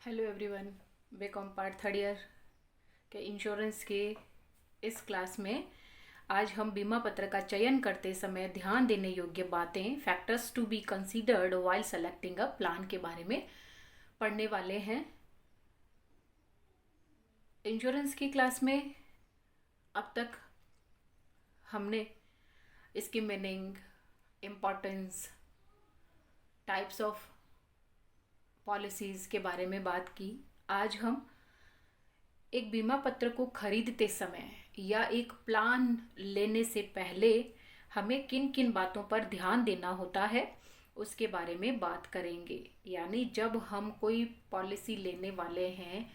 Hello everyone. BCom part third year के insurance के इस क्लास में आज हम बीमा पत्र का चयन करते समय ध्यान देने योग्य बातें, factors to be considered while selecting a plan के बारे में पढ़ने वाले हैं। इंश्योरेंस की क्लास में अब तक हमने इसकी meaning, importance, types of policies के बारे में बात की। आज हम एक बीमा पत्र को खरीदते समय या एक प्लान लेने से पहले हमें किन किन बातों पर ध्यान देना होता है उसके बारे में बात करेंगे। यानी जब हम कोई पॉलिसी लेने वाले हैं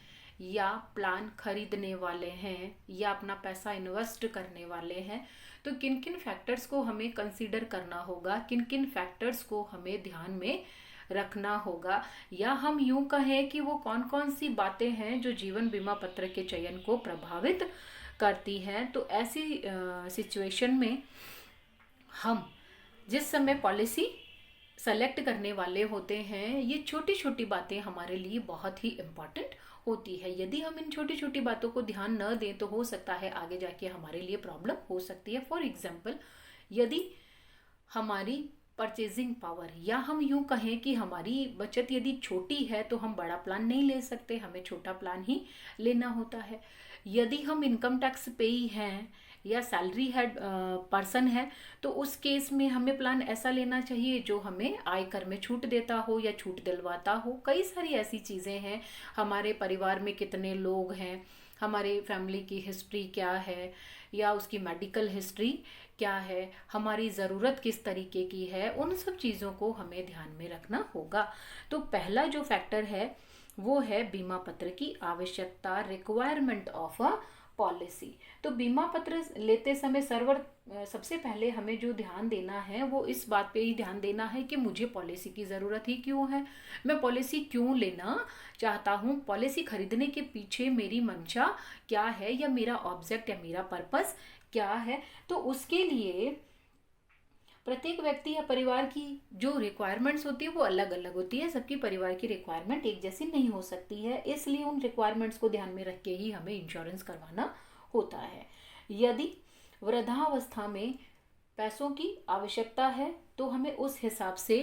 या प्लान खरीदने वाले हैं या अपना पैसा इन्वेस्ट करने वाले हैं तो किन किन फैक्टर्स को हमें कंसीडर करना होगा, किन किन फैक्टर्स को हमें ध्यान में रखना होगा, या हम यूं कहें कि वो कौन कौन सी बातें हैं जो जीवन बीमा पत्र के चयन को प्रभावित करती हैं। तो ऐसी सिचुएशन में हम जिस समय पॉलिसी सेलेक्ट करने वाले होते हैं ये छोटी छोटी बातें हमारे लिए बहुत ही इम्पॉर्टेंट होती है। यदि हम इन छोटी छोटी बातों को ध्यान न दें तो हो सकता है आगे जाके हमारे लिए प्रॉब्लम हो सकती है। फॉर एग्जाम्पल, यदि हमारी परचेजिंग पावर या हम यूं कहें कि हमारी बचत यदि छोटी है तो हम बड़ा प्लान नहीं ले सकते, हमें छोटा प्लान ही लेना होता है। यदि हम इनकम टैक्स पेई हैं या सैलरी हेड पर्सन है तो उस केस में हमें प्लान ऐसा लेना चाहिए जो हमें आयकर में छूट देता हो या छूट दिलवाता हो। कई सारी ऐसी चीज़ें हैं, हमारे परिवार में कितने लोग हैं, हमारे फैमिली की हिस्ट्री क्या है या उसकी मेडिकल हिस्ट्री क्या है, हमारी ज़रूरत किस तरीके की है, उन सब चीज़ों को हमें ध्यान में रखना होगा। तो पहला जो फैक्टर है वो है बीमा पत्र की आवश्यकता, रिक्वायरमेंट ऑफ अ पॉलिसी। तो बीमा पत्र लेते समय सबसे पहले हमें जो ध्यान देना है वो इस बात पे ही ध्यान देना है कि मुझे पॉलिसी की ज़रूरत ही क्यों है, मैं पॉलिसी क्यों लेना चाहता हूँ, पॉलिसी खरीदने के पीछे मेरी मंशा क्या है या मेरा ऑब्जेक्ट या मेरा पर्पस क्या है। तो उसके लिए प्रत्येक व्यक्ति या परिवार की जो रिक्वायरमेंट्स होती है वो अलग अलग होती है। सबकी परिवार की रिक्वायरमेंट एक जैसी नहीं हो सकती है, इसलिए उन रिक्वायरमेंट्स को ध्यान में रख के ही हमें इंश्योरेंस करवाना होता है। यदि वृद्धावस्था में पैसों की आवश्यकता है तो हमें उस हिसाब से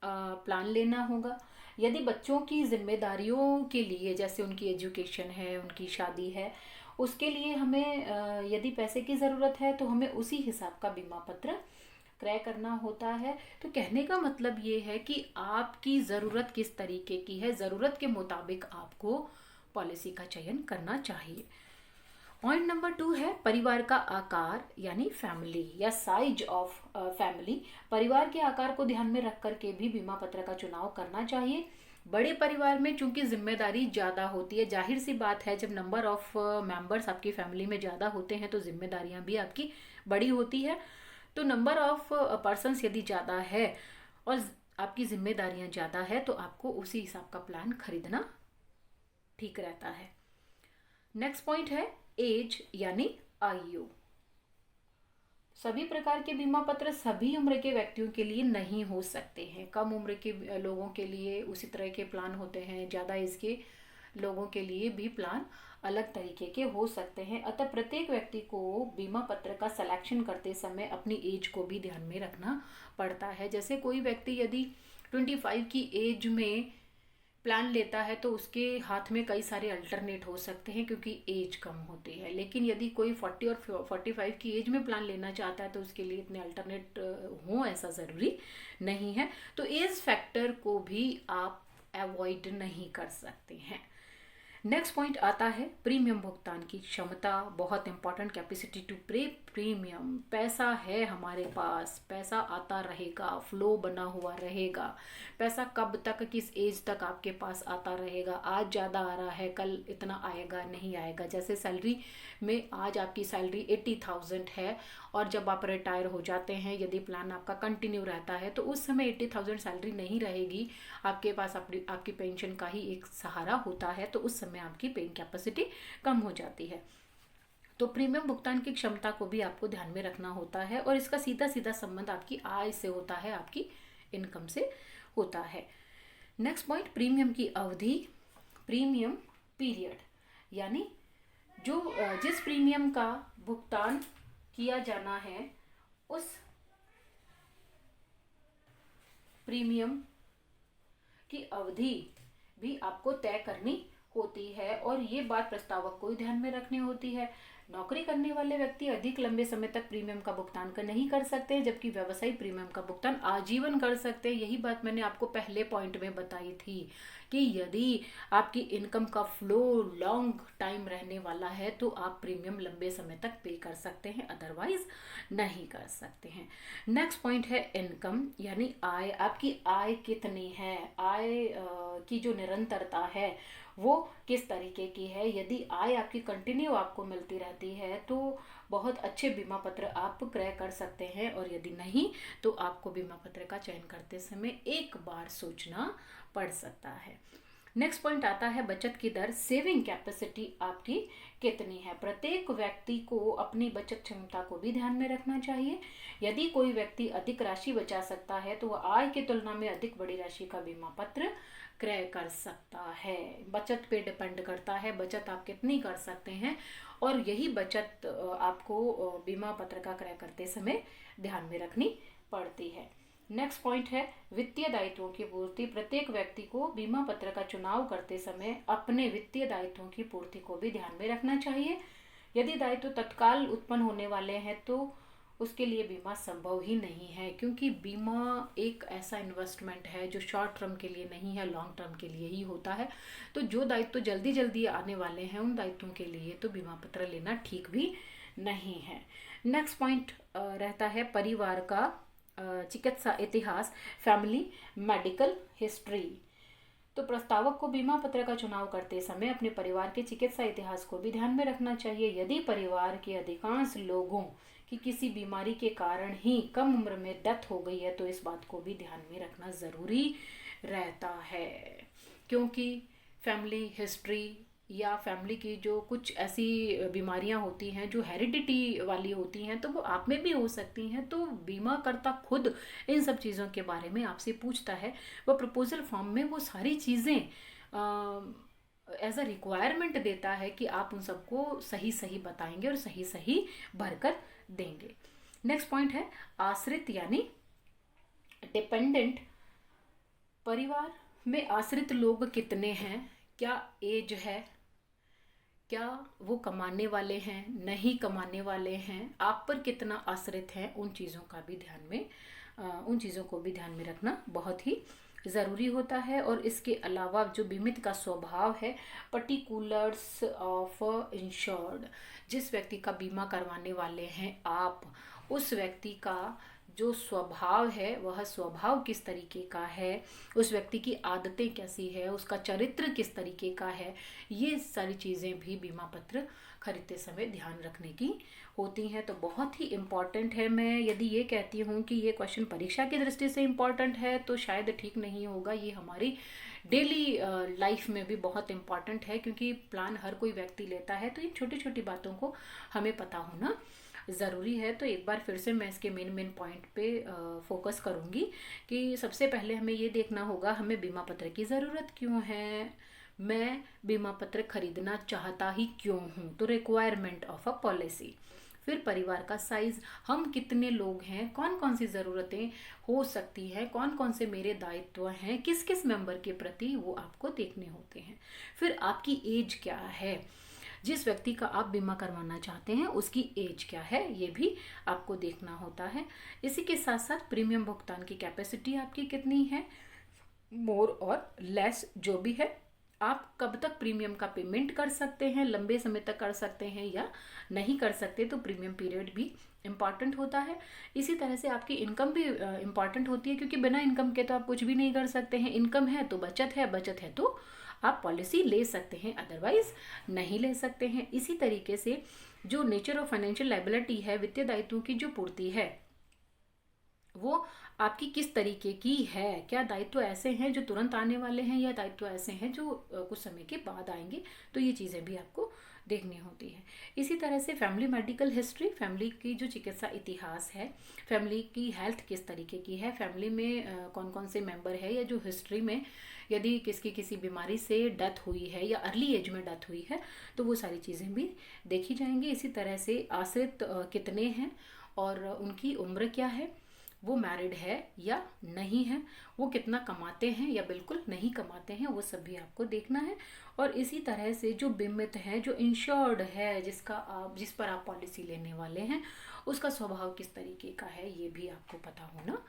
प्लान लेना होगा। यदि बच्चों की जिम्मेदारियों के लिए, जैसे उनकी एजुकेशन है, उनकी शादी है, उसके लिए हमें यदि पैसे की ज़रूरत है तो हमें उसी हिसाब का बीमा पत्र क्रय करना होता है। तो कहने का मतलब ये है कि आपकी ज़रूरत किस तरीके की है, ज़रूरत के मुताबिक आपको पॉलिसी का चयन करना चाहिए। पॉइंट नंबर 2 है परिवार का आकार, यानी फैमिली या साइज ऑफ फैमिली। परिवार के आकार को ध्यान में रख करके भी बीमा पत्र का चुनाव करना चाहिए। बड़े परिवार में चूंकि जिम्मेदारी ज़्यादा होती है, जाहिर सी बात है जब नंबर ऑफ मेंबर्स आपकी फैमिली में ज़्यादा होते हैं तो जिम्मेदारियां भी आपकी बड़ी होती है। तो नंबर ऑफ पर्सन्स यदि ज़्यादा है और आपकी जिम्मेदारियां ज़्यादा है तो आपको उसी हिसाब का प्लान खरीदना ठीक रहता है। नेक्स्ट पॉइंट है एज, यानी आयु। सभी प्रकार के बीमा पत्र सभी उम्र के व्यक्तियों के लिए नहीं हो सकते हैं। कम उम्र के लोगों के लिए उसी तरह के प्लान होते हैं, ज़्यादा एज के लोगों के लिए भी प्लान अलग तरीके के हो सकते हैं। अतः प्रत्येक व्यक्ति को बीमा पत्र का सिलेक्शन करते समय अपनी एज को भी ध्यान में रखना पड़ता है। जैसे कोई व्यक्ति यदि 25 की एज में प्लान लेता है तो उसके हाथ में कई सारे अल्टरनेट हो सकते हैं क्योंकि एज कम होती है। लेकिन यदि कोई 40 और 45 की एज में प्लान लेना चाहता है तो उसके लिए इतने अल्टरनेट हों ऐसा ज़रूरी नहीं है। तो एज फैक्टर को भी आप अवॉइड नहीं कर सकते हैं। नेक्स्ट पॉइंट आता है प्रीमियम भुगतान की क्षमता। बहुत इंपॉर्टेंट, कैपेसिटी टू पे प्रीमियम। पैसा है हमारे पास, पैसा आता रहेगा, फ्लो बना हुआ रहेगा। पैसा कब तक, किस एज तक आपके पास आता रहेगा। आज ज़्यादा आ रहा है, कल इतना आएगा नहीं आएगा। जैसे सैलरी में आज आपकी सैलरी 80,000 है और जब आप रिटायर हो जाते हैं, यदि प्लान आपका कंटिन्यू रहता है तो उस समय 80,000 सैलरी नहीं रहेगी, आपके पास आपकी पेंशन का ही एक सहारा होता है, तो उस समय आपकी पेइंग कैपेसिटी कम हो जाती है। तो प्रीमियम भुगतान की क्षमता को भी आपको ध्यान में रखना होता है और इसका सीधा सीधा संबंध आपकी आय से होता है, आपकी इनकम से होता है। नेक्स्ट पॉइंट प्रीमियम की अवधि। प्रीमियम पीरियड, यानी जो जिस प्रीमियम का भुगतान किया जाना है उस प्रीमियम की अवधि भी आपको तय करनी होती है, और ये बात प्रस्तावक को ध्यान में रखनी होती है। नौकरी करने वाले व्यक्ति अधिक लंबे समय तक प्रीमियम का भुगतान नहीं कर सकते, जबकि व्यवसायी प्रीमियम का भुगतान आजीवन कर सकते हैं। यही बात मैंने आपको पहले पॉइंट में बताई थी कि यदि आपकी इनकम का फ्लो लॉन्ग टाइम रहने वाला है तो आप प्रीमियम लंबे समय तक पे कर सकते हैं, अदरवाइज नहीं कर सकते हैं। नेक्स्ट पॉइंट है इनकम, यानी आय। आपकी आय कितनी है, आय की जो निरंतरता है वो किस तरीके की है। यदि आय आपकी कंटिन्यू आपको मिलती रहती है तो बहुत अच्छे बीमा पत्र आप क्रय कर सकते हैं, और यदि नहीं तो आपको बीमा पत्र का चयन करते समय एक बार सोचना पड़ सकता है। नेक्स्ट पॉइंट आता है बचत की दर, सेविंग कैपेसिटी आपकी कितनी है। प्रत्येक व्यक्ति को अपनी बचत क्षमता को भी ध्यान में रखना चाहिए। यदि कोई व्यक्ति अधिक राशि बचा सकता है तो वह आय की तुलना में अधिक बड़ी राशि का बीमा पत्र क्रय कर सकता है। बचत पे डिपेंड करता है, बचत आप कितनी कर सकते हैं, और यही बचत आपको बीमा पत्र का क्रय करते समय ध्यान में रखनी पड़ती है। नेक्स्ट पॉइंट है वित्तीय दायित्वों की पूर्ति। प्रत्येक व्यक्ति को बीमा पत्र का चुनाव करते समय अपने वित्तीय दायित्वों की पूर्ति को भी ध्यान में रखना चाहिए। यदि दायित्व तत्काल उत्पन्न होने वाले हैं तो उसके लिए बीमा संभव ही नहीं है, क्योंकि बीमा एक ऐसा इन्वेस्टमेंट है जो शॉर्ट टर्म के लिए नहीं है, लॉन्ग टर्म के लिए ही होता है। तो जो दायित्व जल्दी जल्दी आने वाले हैं उन दायित्वों के लिए तो बीमा पत्र लेना ठीक भी नहीं है। नेक्स्ट पॉइंट रहता है परिवार का चिकित्सा इतिहास, फैमिली मेडिकल हिस्ट्री। तो प्रस्तावक को बीमा पत्र का चुनाव करते समय अपने परिवार के चिकित्सा इतिहास को भी ध्यान में रखना चाहिए। यदि परिवार के अधिकांश लोगों की किसी बीमारी के कारण ही कम उम्र में डेथ हो गई है तो इस बात को भी ध्यान में रखना ज़रूरी रहता है, क्योंकि फैमिली हिस्ट्री या फैमिली की जो कुछ ऐसी बीमारियां होती हैं जो हेरिडिटी वाली होती हैं तो वो आप में भी हो सकती हैं। तो बीमा करता खुद इन सब चीज़ों के बारे में आपसे पूछता है, वो प्रपोजल फॉर्म में वो सारी चीज़ें एज अ रिक्वायरमेंट देता है कि आप उन सबको सही सही बताएंगे और सही सही भरकर देंगे। नेक्स्ट पॉइंट है आश्रित यानी डिपेंडेंट। परिवार में आश्रित लोग कितने हैं, क्या एज है, क्या वो कमाने वाले हैं, नहीं कमाने वाले हैं, आप पर कितना आश्रित है, उन चीज़ों को भी ध्यान में रखना बहुत ही ज़रूरी होता है। और इसके अलावा जो बीमित का स्वभाव है, पर्टिकुलर्स ऑफ इंश्योर्ड, जिस व्यक्ति का बीमा करवाने वाले हैं आप, उस व्यक्ति का जो स्वभाव है वह स्वभाव किस तरीके का है, उस व्यक्ति की आदतें कैसी है, उसका चरित्र किस तरीके का है, ये सारी चीज़ें भी बीमा पत्र खरीदते समय ध्यान रखने की होती हैं। तो बहुत ही इम्पॉर्टेंट है। मैं यदि ये कहती हूँ कि ये क्वेश्चन परीक्षा की दृष्टि से इम्पॉर्टेंट है तो शायद ठीक नहीं होगा। ये हमारी डेली लाइफ में भी बहुत इम्पॉर्टेंट है, क्योंकि प्लान हर कोई व्यक्ति लेता है, तो इन छोटी छोटी बातों को हमें पता होना ज़रूरी है। तो एक बार फिर से मैं इसके मेन पॉइंट पे फोकस करूँगी कि सबसे पहले हमें ये देखना होगा हमें बीमा पत्र की ज़रूरत क्यों है, मैं बीमा पत्र खरीदना चाहता ही क्यों हूँ, तो रिक्वायरमेंट ऑफ अ पॉलिसी। फिर परिवार का साइज, हम कितने लोग हैं, कौन कौन सी ज़रूरतें हो सकती हैं, कौन कौन से मेरे दायित्व हैं, किस किस मेंबर के प्रति वो आपको देखने होते हैं। फिर आपकी एज क्या है, जिस व्यक्ति का आप बीमा करवाना चाहते हैं उसकी एज क्या है, ये भी आपको देखना होता है। इसी के साथ साथ प्रीमियम भुगतान की कैपेसिटी आपकी कितनी है, मोर और लेस जो भी है, आप कब तक प्रीमियम का पेमेंट कर सकते हैं, लंबे समय तक कर सकते हैं या नहीं कर सकते, तो प्रीमियम पीरियड भी इम्पॉर्टेंट होता है। इसी तरह से आपकी इनकम भी इम्पॉर्टेंट होती है, क्योंकि बिना इनकम के तो आप कुछ भी नहीं कर सकते हैं। इनकम है तो बचत है, बचत है तो आप पॉलिसी ले सकते हैं, अदरवाइज नहीं ले सकते हैं। इसी तरीके से जो नेचर ऑफ फाइनेंशियल लायबिलिटी है, वित्तीय दायित्वों की जो पूर्ति है, वो आपकी किस तरीके की है, क्या दायित्व ऐसे हैं जो तुरंत आने वाले हैं या दायित्व ऐसे हैं जो कुछ समय के बाद आएंगे, तो ये चीज़ें भी आपको देखनी होती है। इसी तरह से फैमिली मेडिकल हिस्ट्री, फैमिली की जो चिकित्सा इतिहास है, फैमिली की हेल्थ किस तरीके की है, फैमिली में कौन कौन से मेंबर है, या जो हिस्ट्री में यदि किसकी किसी बीमारी से डेथ हुई है या अर्ली एज में डेथ हुई है, तो वो सारी चीज़ें भी देखी जाएंगी। इसी तरह से आश्रित कितने हैं और उनकी उम्र क्या है, वो मैरिड है या नहीं है, वो कितना कमाते हैं या बिल्कुल नहीं कमाते हैं, वो सब भी आपको देखना है। और इसी तरह से जो बीमित है, जो इंश्योर्ड है, जिस पर आप पॉलिसी लेने वाले हैं, उसका स्वभाव किस तरीके का है, ये भी आपको पता होना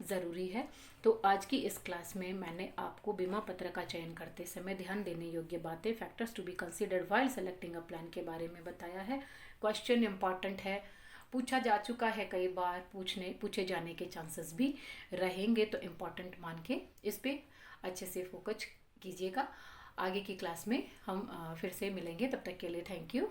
ज़रूरी है। तो आज की इस क्लास में मैंने आपको बीमा पत्र का चयन करते समय ध्यान देने योग्य बातें, factors to be considered while selecting a plan के बारे में बताया है। क्वेश्चन इंपॉर्टेंट है, पूछा जा चुका है कई बार, पूछे जाने के चांसेस भी रहेंगे, तो इम्पॉर्टेंट मान के इस पर अच्छे से फोकस कीजिएगा। आगे की क्लास में हम फिर से मिलेंगे, तब तक के लिए थैंक यू।